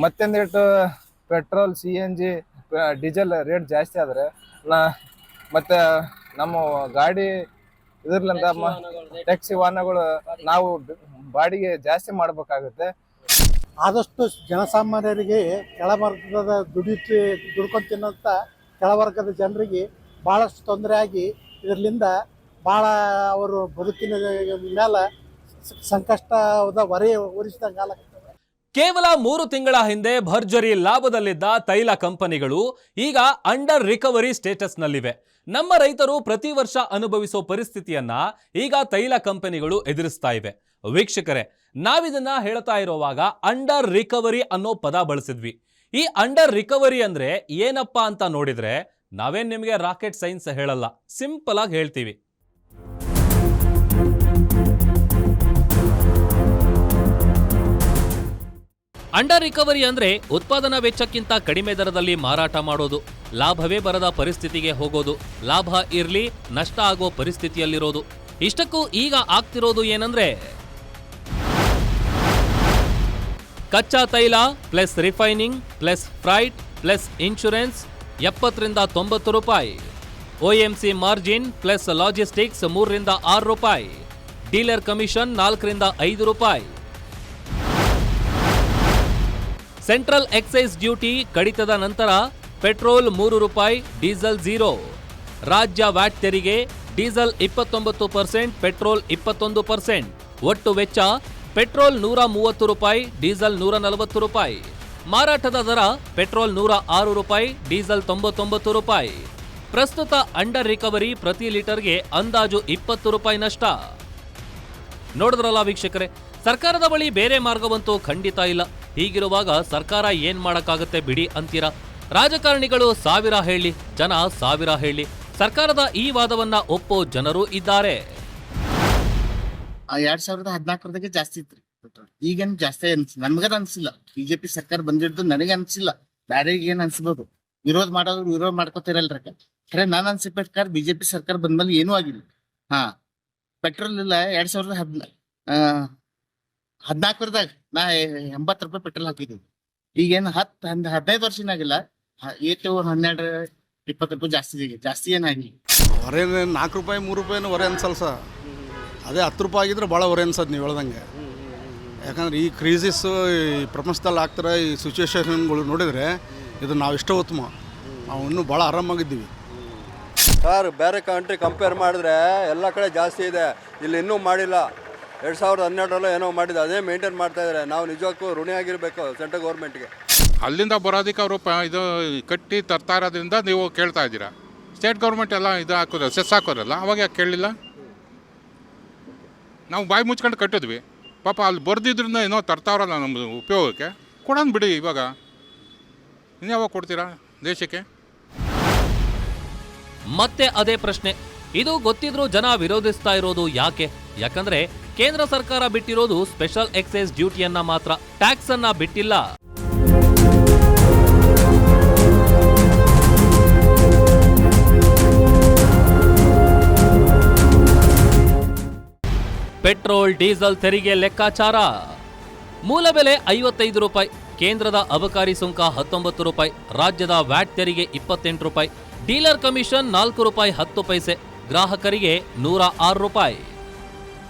ಮತ್ತೊಂದು rate petrol, CNG, diesel rate ಜಾಸ್ತಿ ಆದರೆ ಮತ್ತು ನಮ್ಮ ಗಾಡಿ ಇದರ್ಲಿಂದ ಟ್ಯಾಕ್ಸಿ ವಾಹನಗಳು ನಾವು ಬಾಡಿಗೆ ಜಾಸ್ತಿ ಮಾಡಬೇಕಾಗುತ್ತೆ. ಆದಷ್ಟು ಜನಸಾಮಾನ್ಯರಿಗೆ ಕೆಳವರ್ಗದ ದುಡ್ಕೊಂಡು ತಿನ್ನೋಂಥ ಕೆಳವರ್ಗದ ಜನರಿಗೆ ಭಾಳಷ್ಟು ತೊಂದರೆ ಆಗಿ ಇದರಿಂದ ಭಾಳ ಅವರು ಬದುಕಿನ ಮೇಲೆ ಸಂಕಷ್ಟದ ಹೊರೆ ಹೊರಿಸಿದಂಗೆ ಆಗತ್ತೆ. ಕೇವಲ 3 ತಿಂಗಳ ಹಿಂದೆ ಭರ್ಜರಿ ಲಾಭದಲ್ಲಿದ್ದ ತೈಲ ಕಂಪನಿಗಳು ಈಗ ಅಂಡರ್ ರಿಕವರಿ ಸ್ಟೇಟಸ್ನಲ್ಲಿವೆ. ನಮ್ಮ ರೈತರು ಪ್ರತಿ ವರ್ಷ ಅನುಭವಿಸೋ ಪರಿಸ್ಥಿತಿಯನ್ನ ಈಗ ತೈಲ ಕಂಪನಿಗಳು ಎದುರಿಸ್ತಾ ಇವೆ. ವೀಕ್ಷಕರೇ, ನಾವಿದನ್ನ ಹೇಳ್ತಾ ಇರುವಾಗ ಅಂಡರ್ ರಿಕವರಿ ಅನ್ನೋ ಪದ ಬಳಸಿದ್ವಿ. ಈ ಅಂಡರ್ ರಿಕವರಿ ಅಂದ್ರೆ ಏನಪ್ಪಾ ಅಂತ ನೋಡಿದ್ರೆ ನಾವೇನ್ ನಿಮಗೆ ರಾಕೆಟ್ ಸೈನ್ಸ್ ಹೇಳಲ್ಲ, ಸಿಂಪಲ್ ಆಗಿ ಹೇಳ್ತೀವಿ. ಅಂಡರ್ ರಿಕವರಿ ಅಂದ್ರೆ ಉತ್ಪಾದನಾ ವೆಚ್ಚಕ್ಕಿಂತ ಕಡಿಮೆ ದರದಲ್ಲಿ ಮಾರಾಟ ಮಾಡೋದು, ಲಾಭವೇ ಬರದ ಪರಿಸ್ಥಿತಿಗೆ ಹೋಗೋದು, ಲಾಭ ಇರ್ಲಿ ನಷ್ಟ ಆಗೋ ಪರಿಸ್ಥಿತಿಯಲ್ಲಿರೋದು. ಇಷ್ಟಕ್ಕೂ ಈಗ ಆಗ್ತಿರೋದು ಏನಂದ್ರೆ ಕಚ್ಚಾ ತೈಲ plus refining plus freight plus insurance 70 ರಿಂದ 90 ರೂಪಾಯಿ, OMC ಮಾರ್ಜಿನ್ ಪ್ಲಸ್ ಲಾಜಿಸ್ಟಿಕ್ಸ್ 3 ರಿಂದ 6 ರೂಪಾಯಿ, ಡೀಲರ್ ಕಮಿಷನ್ 4 ರಿಂದ 5 ರೂಪಾಯಿ. ಸೆಂಟ್ರಲ್ ಎಕ್ಸೈಸ್ ಡ್ಯೂಟಿ ಕಡಿತದ ನಂತರ ಪೆಟ್ರೋಲ್ 3 ರೂಪಾಯಿ, ಡೀಸೆಲ್ 0. ರಾಜ್ಯ ವ್ಯಾಟ್ ತೆರಿಗೆ, ಡೀಸೆಲ್ 29%, ಪೆಟ್ರೋಲ್ 21%. ಒಟ್ಟು ವೆಚ್ಚ ಪೆಟ್ರೋಲ್ 130 ರೂಪಾಯಿ, ಡೀಸೆಲ್ 140 ರೂಪಾಯಿ. ಮಾರಾಟದ ದರ ಪೆಟ್ರೋಲ್ 106 ರೂಪಾಯಿ, ಡೀಸೆಲ್ 99 ರೂಪಾಯಿ. ಪ್ರಸ್ತುತ ಅಂಡರ್ ರಿಕವರಿ ಪ್ರತಿ ಲೀಟರ್ಗೆ ಅಂದಾಜು 20 ರೂಪಾಯಿ ನಷ್ಟ. ನೋಡಿದ್ರಲ್ಲ ವೀಕ್ಷಕರೇ, ಸರ್ಕಾರದ ಬಳಿ ಬೇರೆ ಮಾರ್ಗವಂತೂ ಖಂಡಿತ ಇಲ್ಲ. ಹೀಗಿರುವಾಗ ಸರ್ಕಾರ ಏನ್ ಮಾಡಕ್ಕಾಗತ್ತೆ ಬಿಡಿ ಅಂತೀರಾ? ರಾಜಕಾರಣಿಗಳು 1000 ಹೇಳಿ, ಜನ 1000 ಹೇಳಿ, ಸರ್ಕಾರದ ಈ ವಾದವನ್ನ ಒಪ್ಪೋ ಜನರು ಇದ್ದಾರೆ. 2014 ಜಾಸ್ತಿ ಇತ್ತು ಈಗೇನು ಜಾಸ್ತಿ ನಮ್ಗದ ಅನ್ಸಿಲ್ಲ. ಬಿಜೆಪಿ ಸರ್ಕಾರ ಬಂದಿದ್ದು ನನಗೆ ಅನ್ಸಿಲ್ಲ, ಬ್ಯಾರೆಗೆ ಏನ್ ಅನ್ಸ್ಬೋದು. ವಿರೋಧ ಮಾಡೋರು ವಿರೋಧ ಮಾಡ್ಕೋತಿರಲ್ರ. ಖರೆ ನಾನು ಅನ್ಸಿ ಪ್ರಕಾರ ಬಿಜೆಪಿ ಸರ್ಕಾರ ಬಂದ್ಮೇಲೆ ಏನೂ ಆಗಿಲ್ಲ. ಪೆಟ್ರೋಲ್ ಇಲ್ಲ 2014 ನಾ 80 ರೂಪಾಯಿ ಪೆಟ್ರೋಲ್ ಹಾಕಿದ್ವಿ. ಈಗೇನು 15 ವರ್ಷನಾಗಿಲ್ಲ, 12-20 ರೂಪಾಯಿ ಜಾಸ್ತಿ ಏನಾಗಿ ಹೊರೆ 4 ರೂಪಾಯಿ 3 ರೂಪಾಯಿನೂ ಹೊರೆ ಅನ್ಸಲ್ಲ ಸರ್. ಅದೇ 10 ರೂಪಾಯಿ ಆಗಿದ್ರೆ ಭಾಳ ಹೊರೆ ಅನ್ಸೋದು ನೀವು ಹೇಳ್ದಂಗೆ. ಯಾಕಂದ್ರೆ ಈ ಕ್ರೈಸಿಸ್ಸು ಈ ಪ್ರಪಂಚದಲ್ಲಿ ಆಗ್ತಿರೋ ಈ ಸಿಚುವೇಶನ್ಗಳು ನೋಡಿದರೆ ಇದು ನಾವು ಎಷ್ಟೋ ಉತ್ತಮ, ನಾವು ಇನ್ನೂ ಭಾಳ ಆರಾಮಾಗಿದ್ದೀವಿ ಸರ್. ಬೇರೆ ಕಂಟ್ರಿ ಕಂಪೇರ್ ಮಾಡಿದ್ರೆ ಎಲ್ಲ ಕಡೆ ಜಾಸ್ತಿ ಇದೆ, ಇಲ್ಲಿ ಇನ್ನೂ ಮಾಡಿಲ್ಲ. 2012 ಏನೋ ಮಾಡಿದ್ದು, ಅದೇ ಮೇಂಟೈನ್ ಮಾಡ್ತಾ ಇದ್ದಾರೆ. ನಾವು ನಿಜಕ್ಕೂ ಋಣಿಯಾಗಿರಬೇಕು ಸೆಂಟ್ರಲ್ ಗೌರ್ಮೆಂಟ್ಗೆ. ಅಲ್ಲಿಂದ ಬರೋದಕ್ಕೆ ಅವರು ಇದು ಕಟ್ಟಿ ತರ್ತಾ ಇರೋದ್ರಿಂದ ನೀವು ಕೇಳ್ತಾ ಇದ್ದೀರಾ. ಸ್ಟೇಟ್ ಗೌರ್ಮೆಂಟ್ ಎಲ್ಲ ಇದು ಹಾಕೋದು ಸೆಸ್ ಹಾಕೋರಲ್ಲ, ಅವಾಗ ಯಾಕೆ ಕೇಳಲಿಲ್ಲ? ನಾವು ಬಾಯಿ ಮುಚ್ಕೊಂಡು ಕಟ್ಟಿದ್ವಿ. ಪಾಪ ಅಲ್ಲಿ ಬರ್ದಿದ್ರಿಂದ ಏನೋ ತರ್ತಾವ್ರಲ್ಲ ನಮ್ಮದು ಉಪಯೋಗಕ್ಕೆ, ಕೊಡೋಣ ಬಿಡಿ. ಇವಾಗ ಇನ್ಯಾವಾಗ ಕೊಡ್ತೀರಾ ದೇಶಕ್ಕೆ? ಮತ್ತೆ ಅದೇ ಪ್ರಶ್ನೆ. ಇದು ಗೊತ್ತಿದ್ರೂ ಜನ ವಿರೋಧಿಸ್ತಾ ಇರೋದು ಯಾಕೆ? ಯಾಕಂದ್ರೆ ಕೇಂದ್ರ ಸರ್ಕಾರ ಬಿಟ್ಟಿರೋದು ಸ್ಪೆಷಲ್ ಎಕ್ಸೈಸ್ ಡ್ಯೂಟಿಯನ್ನ ಮಾತ್ರ, ಟ್ಯಾಕ್ಸ್ ಅನ್ನ ಬಿಟ್ಟಿಲ್ಲ. ಪೆಟ್ರೋಲ್ ಡೀಸೆಲ್ ತೆರಿಗೆ ಲೆಕ್ಕಾಚಾರ. ಮೂಲ ಬೆಲೆ 55 ರೂಪಾಯಿ, ಕೇಂದ್ರದ ಅಬಕಾರಿ ಸುಂಕ 19 ರೂಪಾಯಿ, ರಾಜ್ಯದ ವ್ಯಾಟ್ ತೆರಿಗೆ 28 ರೂಪಾಯಿ, ಡೀಲರ್ ಕಮಿಷನ್ 4 ರೂಪಾಯಿ 10 ಪೈಸೆ, ಗ್ರಾಹಕರಿಗೆ 106 ರೂಪಾಯಿ.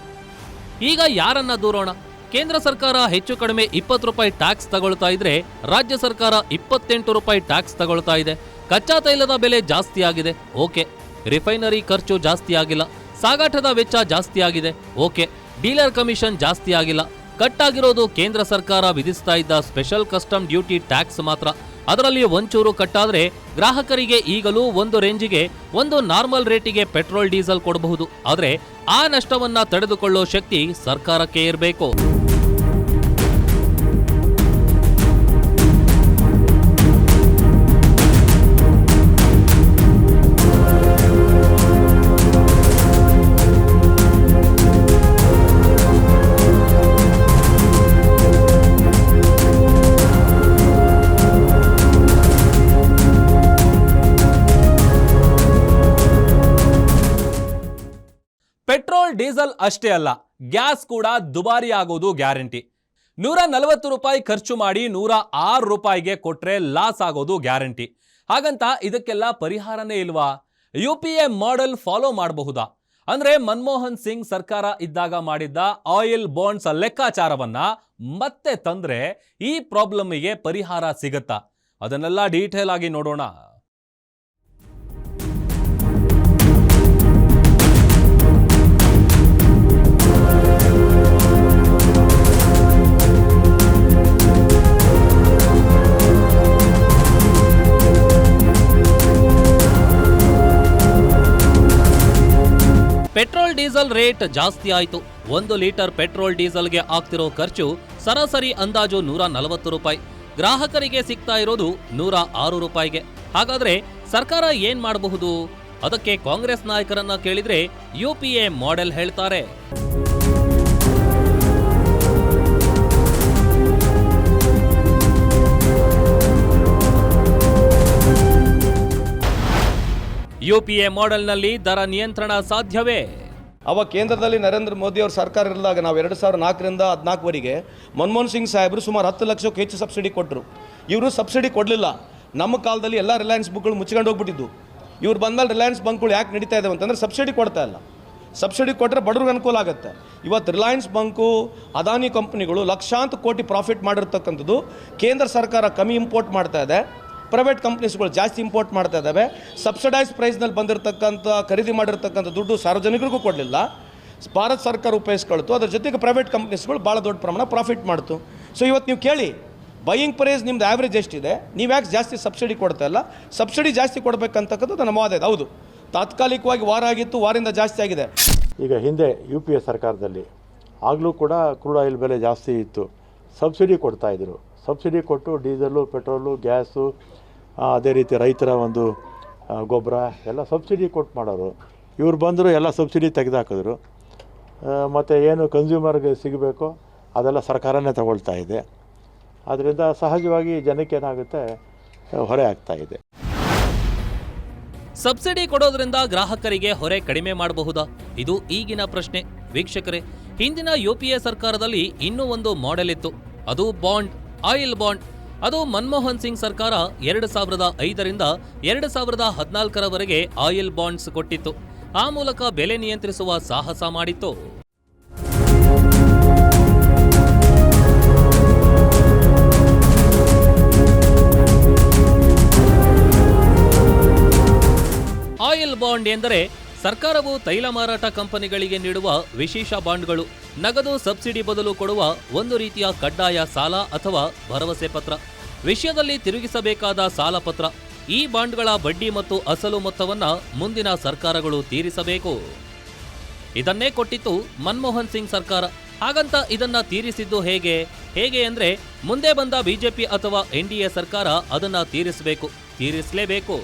ಈಗ ಯಾರನ್ನ ದೂರೋಣ? ಕೇಂದ್ರ ಸರ್ಕಾರ ಹೆಚ್ಚು ಕಡಿಮೆ 20 ರೂಪಾಯಿ ಟ್ಯಾಕ್ಸ್ ತಗೊಳ್ತಾ ಇದ್ರೆ ರಾಜ್ಯ ಸರ್ಕಾರ 28 ರೂಪಾಯಿ ಟ್ಯಾಕ್ಸ್ ತಗೊಳ್ತಾ ಇದೆ. ಕಚ್ಚಾ ತೈಲದ ಬೆಲೆ ಜಾಸ್ತಿ ಆಗಿದೆ, ಓಕೆ. ರಿಫೈನರಿ ಖರ್ಚು ಜಾಸ್ತಿ ಆಗಿಲ್ಲ. ಸಾಗಾಟದ ವೆಚ್ಚ ಜಾಸ್ತಿ ಆಗಿದೆ, ಓಕೆ. ಡೀಲರ್ ಕಮಿಷನ್ ಜಾಸ್ತಿ ಆಗಿಲ್ಲ. ಕಟ್ ಆಗಿರೋದು ಕೇಂದ್ರ ಸರ್ಕಾರ ವಿಧಿಸ್ತಾ ಇದ್ದ ಸ್ಪೆಷಲ್ ಕಸ್ಟಮ್ ಡ್ಯೂಟಿ ಟ್ಯಾಕ್ಸ್ ಮಾತ್ರ. ಅದರಲ್ಲಿ ಒಂಚೂರು ಕಟ್ಟಾದ್ರೆ ಗ್ರಾಹಕರಿಗೆ ಈಗಲೂ ಒಂದು ರೇಂಜಿಗೆ, ಒಂದು ನಾರ್ಮಲ್ ರೇಟಿಗೆ ಪೆಟ್ರೋಲ್ ಡೀಸೆಲ್ ಕೊಡಬಹುದು. ಆದರೆ ಆ ನಷ್ಟವನ್ನ ತಡೆದುಕೊಳ್ಳೋ ಶಕ್ತಿ ಸರ್ಕಾರಕ್ಕೆ ಇರಬೇಕು. ಪೆಟ್ರೋಲ್ ಡೀಸೆಲ್ ಅಷ್ಟೇ ಅಲ್ಲ, ಗ್ಯಾಸ್ ಕೂಡ ದುಬಾರಿ ಆಗೋದು ಗ್ಯಾರಂಟಿ. 140 ರೂಪಾಯಿ ಖರ್ಚು ಮಾಡಿ 106 ರೂಪಾಯಿಗೆ ಕೊಟ್ರೆ ಲಾಸ್ ಆಗೋದು ಗ್ಯಾರಂಟಿ. ಹಾಗಂತ ಇದಕ್ಕೆಲ್ಲ ಪರಿಹಾರನೇ ಇಲ್ವಾ? UPA ಮಾಡೆಲ್ ಫಾಲೋ ಮಾಡಬಹುದಾ? ಅಂದ್ರೆ ಮನಮೋಹನ್ ಸಿಂಗ್ ಸರ್ಕಾರ ಇದ್ದಾಗ ಮಾಡಿದ್ದ ಆಯಿಲ್ ಬಾಂಡ್ಸ್ ಲೆಕ್ಕಾಚಾರವನ್ನ ಮತ್ತೆ ತಂದ್ರೆ ಈ ಪ್ರಾಬ್ಲಮ್ಗೆ ಪರಿಹಾರ ಸಿಗತ್ತಾ? ಅದನ್ನೆಲ್ಲ ಡೀಟೇಲ್ ಆಗಿ ನೋಡೋಣ. ಪೆಟ್ರೋಲ್ ಡೀಸೆಲ್ ರೇಟ್ ಜಾಸ್ತಿ ಆಯಿತು. 1 ಲೀಟರ್ ಪೆಟ್ರೋಲ್ ಡೀಸೆಲ್ಗೆ ಆಗ್ತಿರೋ ಖರ್ಚು ಸರಾಸರಿ ಅಂದಾಜು 140 ರೂಪಾಯಿ. ಗ್ರಾಹಕರಿಗೆ ಸಿಗ್ತಾ ಇರೋದು 106 ರೂಪಾಯಿಗೆ. ಹಾಗಾದ್ರೆ ಸರ್ಕಾರ ಏನ್ ಮಾಡಬಹುದು? ಅದಕ್ಕೆ ಕಾಂಗ್ರೆಸ್ ನಾಯಕರನ್ನ ಕೇಳಿದ್ರೆ UPA ಮಾಡೆಲ್ ಹೇಳ್ತಾರೆ. UPA ಮಾಡೆಲ್ನಲ್ಲಿ ದರ ನಿಯಂತ್ರಣ ಸಾಧ್ಯವೇ? ಅವಾಗ ಕೇಂದ್ರದಲ್ಲಿ ನರೇಂದ್ರ ಮೋದಿ ಅವ್ರ ಸರ್ಕಾರ ಇರಲಾಗ ನಾವು 2004ರಿಂದ 14ವರೆಗೆ ಮನಮೋಹನ್ ಸಿಂಗ್ ಸಾಹೇಬರು ಸುಮಾರು 10 ಲಕ್ಷಕ್ಕೂ ಹೆಚ್ಚು ಸಬ್ಸಿಡಿ ಕೊಟ್ಟರು. ಇವರು ಸಬ್ಸಿಡಿ ಕೊಡಲಿಲ್ಲ. ನಮ್ಮ ಕಾಲದಲ್ಲಿ ಎಲ್ಲ ರಿಲಯನ್ಸ್ ಬಂಕ್ಗಳು ಮುಚ್ಕೊಂಡು ಹೋಗ್ಬಿಟ್ಟಿದ್ದು. ಇವ್ರು ಬಂದಮೇಲೆ ರಿಲಯನ್ಸ್ ಬಂಕ್ಗಳು ಯಾಕೆ ನಡೀತಾ ಇದ್ದಾವೆ ಅಂತಂದರೆ ಸಬ್ಸಿಡಿ ಕೊಡ್ತಾ ಇಲ್ಲ. ಸಬ್ಸಿಡಿ ಕೊಟ್ಟರೆ ಬಡವ್ರಿಗೆ ಅನುಕೂಲ ಆಗುತ್ತೆ. ಇವತ್ತು ರಿಲಯನ್ಸ್ ಬಂಕು, ಅದಾನಿ ಕಂಪ್ನಿಗಳು ಲಕ್ಷಾಂತರ ಕೋಟಿ ಪ್ರಾಫಿಟ್ ಮಾಡಿರ್ತಕ್ಕಂಥದ್ದು. ಕೇಂದ್ರ ಸರ್ಕಾರ ಕಮ್ಮಿ ಇಂಪೋರ್ಟ್ ಮಾಡ್ತಾ ಇದೆ, ಪ್ರೈವೇಟ್ ಕಂಪ್ನೀಸ್ಗಳು ಜಾಸ್ತಿ ಇಂಪೋರ್ಟ್ ಮಾಡ್ತಾ ಇದ್ದಾವೆ. ಸಬ್ಸಿಡೈಸ್ ಪ್ರೈಸ್ನಲ್ಲಿ ಬಂದಿರತಕ್ಕಂಥ ಖರೀದಿ ಮಾಡಿರ್ತಕ್ಕಂಥ ದುಡ್ಡು ಸಾರ್ವಜನಿಕರಿಗೂ ಕೊಡಲಿಲ್ಲ, ಭಾರತ ಸರ್ಕಾರ ಉಪಯೋಗಿಸ್ಕೊಳ್ತು. ಅದ್ರ ಜೊತೆಗೆ ಪ್ರೈವೇಟ್ ಕಂಪ್ನೀಸ್ಗಳು ಭಾಳ ದೊಡ್ಡ ಪ್ರಮಾಣ ಪ್ರಾಫಿಟ್ ಮಾಡ್ತು. ಸೊ ಇವತ್ತು ನೀವು ಕೇಳಿ, ಬೈಯಿಂಗ್ ಪ್ರೈಸ್ ನಿಮ್ದು ಆ್ಯಾವ್ರೇಜ್ ಎಷ್ಟಿದೆ, ನೀವು ಯಾಕೆ ಜಾಸ್ತಿ ಸಬ್ಸಿಡಿ ಕೊಡ್ತಾ ಇಲ್ಲ? ಸಬ್ಸಿಡಿ ಜಾಸ್ತಿ ಕೊಡಬೇಕಂತಕ್ಕಂಥದ್ದು ನಮ್ಮ ವಾದ ಇದೆ. ಹೌದು, ತಾತ್ಕಾಲಿಕವಾಗಿ ವಾರ ಆಗಿತ್ತು, ವಾರದಿಂದ ಜಾಸ್ತಿ ಆಗಿದೆ. ಈಗ ಹಿಂದೆ UPA ಸರ್ಕಾರದಲ್ಲಿ ಆಗಲೂ ಕೂಡ ಕ್ರೂಡ್ ಆಯಿಲ್ ಬೆಲೆ ಜಾಸ್ತಿ ಇತ್ತು, ಸಬ್ಸಿಡಿ ಕೊಡ್ತಾಯಿದ್ರು. ಸಬ್ಸಿಡಿ ಕೊಟ್ಟು ಡೀಸೆಲು, ಪೆಟ್ರೋಲು, ಗ್ಯಾಸು, ಅದೇ ರೀತಿ ರೈತರ ಒಂದು ಗೊಬ್ಬರ ಎಲ್ಲ ಸಬ್ಸಿಡಿ ಕೊಟ್ಟು ಮಾಡೋರು. ಇವ್ರು ಬಂದರು, ಎಲ್ಲ ಸಬ್ಸಿಡಿ ತೆಗೆದುಹಾಕಿದ್ರು. ಮತ್ತು ಏನು ಕನ್ಸ್ಯೂಮರ್ಗೆ ಸಿಗಬೇಕೋ ಅದೆಲ್ಲ ಸರ್ಕಾರನೇ ತಗೊಳ್ತಾ ಇದೆ. ಆದ್ದರಿಂದ ಸಹಜವಾಗಿ ಜನಕ್ಕೆ ಏನಾಗುತ್ತೆ, ಹೊರೆ ಆಗ್ತಾ ಇದೆ. ಸಬ್ಸಿಡಿ ಕೊಡೋದ್ರಿಂದ ಗ್ರಾಹಕರಿಗೆ ಹೊರೆ ಕಡಿಮೆ ಮಾಡಬಹುದಾ? ಇದು ಈಗಿನ ಪ್ರಶ್ನೆ. ವೀಕ್ಷಕರೇ, ಹಿಂದಿನ UPA ಸರ್ಕಾರದಲ್ಲಿ ಇನ್ನೂ ಒಂದು ಮಾಡೆಲ್ ಇತ್ತು, ಅದು ಬಾಂಡ್, ಆಯಿಲ್ ಬಾಂಡ್. ಅದು ಮನಮೋಹನ್ ಸಿಂಗ್ ಸರ್ಕಾರ 2005ರಿಂದ 2014ರವರೆಗೆ ಆಯಿಲ್ ಬಾಂಡ್ಸ್ ಕೊಟ್ಟಿತ್ತು. ಆ ಮೂಲಕ ಬೆಲೆ ನಿಯಂತ್ರಿಸುವ ಸಾಹಸ ಮಾಡಿತ್ತು. ಆಯಿಲ್ ಬಾಂಡ್ ಎಂದರೆ ಸರ್ಕಾರವು ತೈಲ ಮಾರಾಟ ಕಂಪನಿಗಳಿಗೆ ನೀಡುವ ವಿಶೇಷ ಬಾಂಡ್ಗಳು. ನಗದು ಸಬ್ಸಿಡಿ ಬದಲು ಕೊಡುವ ಒಂದು ರೀತಿಯ ಕಡ್ಡಾಯ ಸಾಲ ಅಥವಾ ಭರವಸೆ ಪತ್ರ. ವಿಷಯದಲ್ಲಿ ತಿರುಗಿಸಬೇಕಾದ ಸಾಲ ಪತ್ರ. ಈ ಬಾಂಡ್ಗಳ ಬಡ್ಡಿ ಮತ್ತು ಅಸಲು ಮೊತ್ತವನ್ನ ಮುಂದಿನ ಸರ್ಕಾರಗಳು ತೀರಿಸಬೇಕು. ಇದನ್ನೇ ಕೊಟ್ಟಿತ್ತು ಮನಮೋಹನ್ ಸಿಂಗ್ ಸರ್ಕಾರ. ಹಾಗಂತ ಇದನ್ನ ತೀರಿಸಿದ್ದು ಹೇಗೆ ಅಂದ್ರೆ ಮುಂದೆ ಬಂದ BJP ಅಥವಾ NDA ಸರ್ಕಾರ ಅದನ್ನ ತೀರಿಸಲೇಬೇಕು.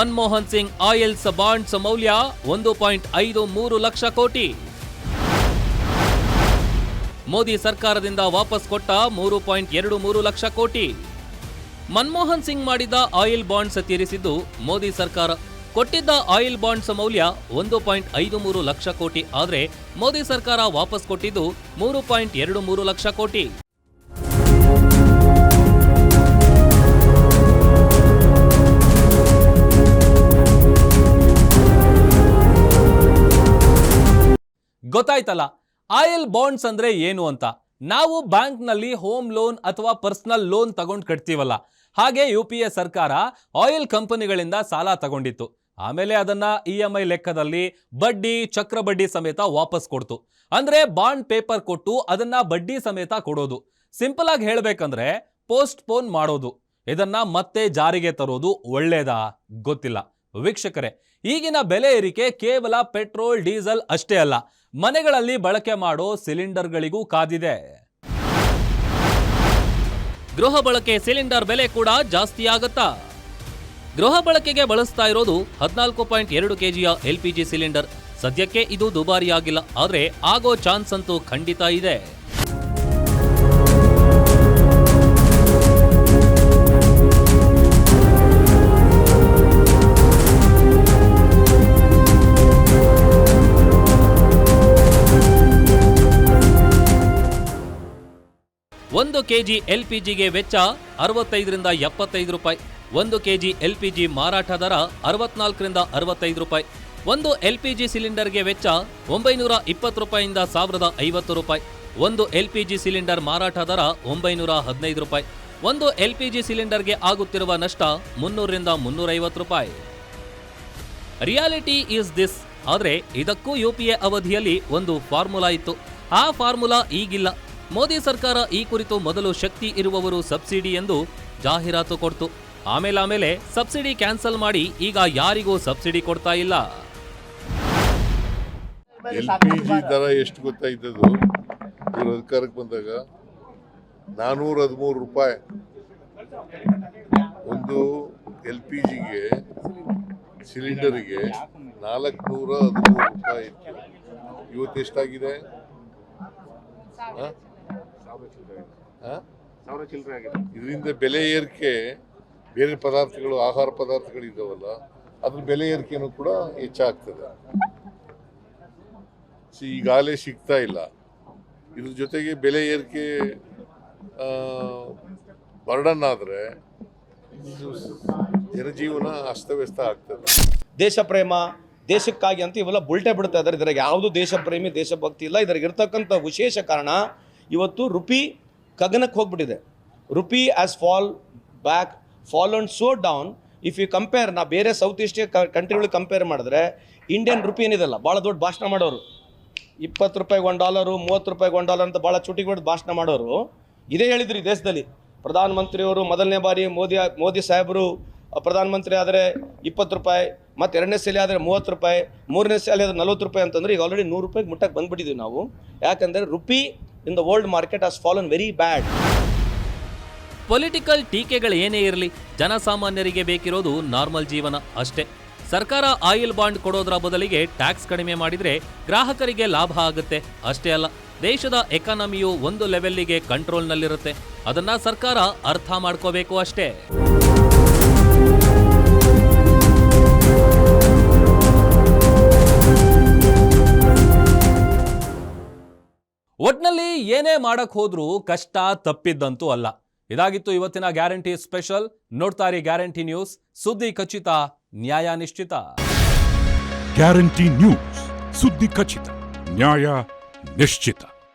ಮನಮೋಹನ್ ಸಿಂಗ್ ಆಯಿಲ್ಸ್ ಬಾಂಡ್ಸ್ ಮೌಲ್ಯ 1.53 ಲಕ್ಷ ಕೋಟಿ. ಮೋದಿ ಸರ್ಕಾರದಿಂದ ವಾಪಸ್ ಕೊಟ್ಟ 3.23 ಲಕ್ಷ ಕೋಟಿ. ಮನಮೋಹನ್ ಸಿಂಗ್ ಮಾಡಿದ ಆಯಿಲ್ ಬಾಂಡ್ಸ್ ತೀರಿಸಿದ್ದು ಮೋದಿ ಸರ್ಕಾರ. ಕೊಟ್ಟಿದ್ದ ಆಯಿಲ್ ಬಾಂಡ್ಸ್ ಮೌಲ್ಯ 1.53 ಲಕ್ಷ ಕೋಟಿ ಆದರೆ ಮೋದಿ ಸರ್ಕಾರ ವಾಪಸ್ ಕೊಟ್ಟಿದ್ದು 3.23 ಲಕ್ಷ ಕೋಟಿ. ಗೊತ್ತಾಯ್ತಲ್ಲ, ಆಯಿಲ್ ಬಾಂಡ್ಸ್ ಅಂದ್ರೆ ಏನು ಅಂತ. ನಾವು ಬ್ಯಾಂಕ್ನಲ್ಲಿ ಹೋಮ್ ಲೋನ್ ಅಥವಾ ಪರ್ಸನಲ್ ಲೋನ್ ತಗೊಂಡು ಕಟ್ತೀವಲ್ಲ, ಹಾಗೆ UPA ಸರ್ಕಾರ ಆಯಿಲ್ ಕಂಪನಿಗಳಿಂದ ಸಾಲ ತಗೊಂಡಿತ್ತು. ಆಮೇಲೆ ಅದನ್ನ EMI ಲೆಕ್ಕದಲ್ಲಿ ಬಡ್ಡಿ ಚಕ್ರಬಡ್ಡಿ ಸಮೇತ ವಾಪಸ್ ಕೊಡ್ತು. ಅಂದ್ರೆ ಬಾಂಡ್ ಪೇಪರ್ ಕೊಟ್ಟು ಅದನ್ನ ಬಡ್ಡಿ ಸಮೇತ ಕೊಡೋದು. ಸಿಂಪಲ್ ಆಗಿ ಹೇಳ್ಬೇಕಂದ್ರೆ ಪೋಸ್ಟ್ ಪೋನ್ ಮಾಡೋದು. ಇದನ್ನ ಮತ್ತೆ ಜಾರಿಗೆ ತರೋದು ಒಳ್ಳೇದಾ ಗೊತ್ತಿಲ್ಲ. ವೀಕ್ಷಕರೇ, ಈಗಿನ ಬೆಲೆ ಏರಿಕೆ ಕೇವಲ ಪೆಟ್ರೋಲ್ ಡೀಸೆಲ್ ಅಷ್ಟೇ ಅಲ್ಲ, ಮನೆಗಳಲ್ಲಿ ಬಳಕೆ ಮಾಡೋ ಸಿಲಿಂಡರ್ಗಳಿಗೂ ಕಾದಿದೆ. ಗೃಹ ಬಳಕೆ ಸಿಲಿಂಡರ್ ಬೆಲೆ ಕೂಡ ಜಾಸ್ತಿ ಆಗತ್ತಾ? ಗೃಹ ಬಳಕೆಗೆ ಬಳಸ್ತಾ ಇರೋದು 14.2 kgಯ LPG ಸಿಲಿಂಡರ್. ಸದ್ಯಕ್ಕೆ ಇದು ದುಬಾರಿಯಾಗಿಲ್ಲ, ಆದರೆ ಆಗೋ ಚಾನ್ಸ್ ಅಂತೂ ಖಂಡಿತ ಇದೆ. ಒಂದು ಕೆಜಿ LPGಗೆ ವೆಚ್ಚ 65ರಿಂದ 75 ರೂಪಾಯಿ. 1 kg LPG ಮಾರಾಟ ದರ 64ರಿಂದ 65 ರೂಪಾಯಿ. ಒಂದು LPG ಸಿಲಿಂಡರ್ಗೆ ವೆಚ್ಚ 920 ರೂಪಾಯಿಯಿಂದ 1050 ರೂಪಾಯಿ. ಒಂದು LPG ಸಿಲಿಂಡರ್ ಮಾರಾಟ ದರ 915 ರೂಪಾಯಿ. ಒಂದು LPG ಸಿಲಿಂಡರ್ಗೆ ಆಗುತ್ತಿರುವ ನಷ್ಟ 300ರಿಂದ 350 ರೂಪಾಯಿ. Reality is this. ಆದರೆ ಇದಕ್ಕೂ UPA ಅವಧಿಯಲ್ಲಿ ಒಂದು ಫಾರ್ಮುಲಾ ಇತ್ತು. ಆ ಫಾರ್ಮುಲಾ ಈಗಿಲ್ಲ. ಮೋದಿ ಸರ್ಕಾರ ಈ ಕುರಿತು ಮೊದಲು ಶಕ್ತಿ ಇರುವವರು ಸಬ್ಸಿಡಿ ಎಂದು ಜಾಹೀರಾತು ಕೊಡ್ತು. ಆಮೇಲೆ ಸಬ್ಸಿಡಿ ಕ್ಯಾನ್ಸಲ್ ಮಾಡಿ ಈಗ ಯಾರಿಗೂ ಸಬ್ಸಿಡಿ ಕೊಡ್ತಾ ಇಲ್ಲ. LPG ದರ ಎಷ್ಟು ಗೊತ್ತಾಯ್ತದು? ಇವರು ಅಧಿಕಾರಕ್ಕೆ ಬಂದಾಗ 413 ರೂಪಾಯಿ ಒಂದು LPGಗೆ, ಸಿಲಿಂಡರ್ಗೆ 413 ರೂಪಾಯಿ ಇತ್ತು. ಇವತ್ತು ಎಷ್ಟಾಗಿದೆ? ಇದರಿಂದ ಬೆಲೆ ಏರಿಕೆ, ಬೇರೆ ಪದಾರ್ಥಗಳು, ಆಹಾರ ಪದಾರ್ಥಗಳು ಇದಾವಲ್ಲ, ಅದ್ರ ಬೆಲೆ ಏರಿಕೆನೂ ಕೂಡ ಹೆಚ್ಚಾಗ್ತದೆ. ಈಗಾಗಲೇ ಸಿಗ್ತಾ ಇಲ್ಲ. ಇದ್ರ ಜೊತೆಗೆ ಬೆಲೆ ಏರಿಕೆ ಬರ್ಡನ್ ಆದರೆ ಜನಜೀವನ ಅಸ್ತವ್ಯಸ್ತ ಆಗ್ತದೆ. ದೇಶ ಪ್ರೇಮ, ದೇಶಕ್ಕಾಗಿ ಅಂತ ಇವೆಲ್ಲ ಬುಲ್ಟೆ ಬಿಡ್ತಾ ಇದ್ದಾರೆ. ಇದ್ರಾಗ ಯಾವುದು ದೇಶ ಪ್ರೇಮಿ, ದೇಶಭಕ್ತಿ ಇಲ್ಲ. ಇದ್ರಾಗ ಇರ್ತಕ್ಕಂಥ ವಿಶೇಷ ಕಾರಣ ಇವತ್ತು ರುಪಿ ಗಗನಕ್ಕೆ ಹೋಗ್ಬಿಟ್ಟಿದೆ. Rupee has fallen so down. If you compare, ನಾ ಬೇರೆ ಸೌತ್ ಈಸ್ಟ್ ಕಂಟ್ರಿಗಳಿಗೆ ಕಂಪೇರ್ ಮಾಡಿದ್ರೆ ಇಂಡಿಯನ್ ರುಪಿ ಏನಿದೆಲ್ಲ ಭಾಳ ದೊಡ್ಡ ಭಾಷಣ ಮಾಡೋರು. 20 ರೂಪಾಯಿಗೆ $1, 30 ರೂಪಾಯಿಗೆ $1 ಅಂತ ಭಾಳ ಚುಟಿ ಕೊಟ್ಟು ಭಾಷಣ ಮಾಡೋರು. ಇದೇ ಹೇಳಿದ್ರು ಈ ದೇಶದಲ್ಲಿ. ಪ್ರಧಾನಮಂತ್ರಿಯವರು ಮೊದಲನೇ ಬಾರಿ ಮೋದಿ ಸಾಹೇಬರು ಪ್ರಧಾನಮಂತ್ರಿ ಆದರೆ 20 ರೂಪಾಯಿ, ಮತ್ತು ಎರಡನೇ ಸಲ ಆದರೆ 30 ರೂಪಾಯಿ, ಮೂರನೇ ಸಲ ಆದರೆ 40 ರೂಪಾಯಿ ಅಂತಂದ್ರೆ ಈಗ ಆಲ್ರೆಡಿ 100 ರೂಪಾಯಿಗೆ ಮುಟ್ಟಕ್ಕೆ ಬಂದ್ಬಿಟ್ಟಿದ್ದೀವಿ ನಾವು. ಯಾಕಂದರೆ rupee in the world market has fallen very bad. Political ಟೀಕೆಗಳು ಏನೇ ಇರಲಿ, ಜನಸಾಮಾನ್ಯರಿಗೆ ಬೇಕಿರೋದು ನಾರ್ಮಲ್ ಜೀವನ ಅಷ್ಟೇ. ಸರ್ಕಾರ ಆಯಿಲ್ ಬಾಂಡ್ ಕೊಡೋದ್ರ ಬದಲಿಗೆ ಟ್ಯಾಕ್ಸ್ ಕಡಿಮೆ ಮಾಡಿದ್ರೆ ಗ್ರಾಹಕರಿಗೆ ಲಾಭ ಆಗುತ್ತೆ. ಅಷ್ಟೇ ಅಲ್ಲ, ದೇಶದ ಎಕಾನಮಿಯು ಒಂದು ಲೆವೆಲ್ಲಿಗೆ ಕಂಟ್ರೋಲ್ನಲ್ಲಿರುತ್ತೆ. ಅದನ್ನ ಸರ್ಕಾರ ಅರ್ಥ ಮಾಡ್ಕೋಬೇಕು ಅಷ್ಟೇ. ಒಟ್ನಲ್ಲಿ ಏನೇ ಮಾಡಕ್ ಹೋದ್ರೂ ಕಷ್ಟ ತಪ್ಪಿದ್ದಂತೂ ಅಲ್ಲ. ಇದಾಗಿತ್ತು ಇವತ್ತಿನ ಗ್ಯಾರಂಟಿ ಸ್ಪೆಷಲ್. ನೋಡ್ತಾ ಇರಿ ಗ್ಯಾರಂಟಿ ನ್ಯೂಸ್, ಸುದ್ದಿ ಖಚಿತ, ನ್ಯಾಯ ನಿಶ್ಚಿತ. ಗ್ಯಾರಂಟಿ ನ್ಯೂಸ್, ಸುದ್ದಿ ಖಚಿತ, ನ್ಯಾಯ ನಿಶ್ಚಿತ.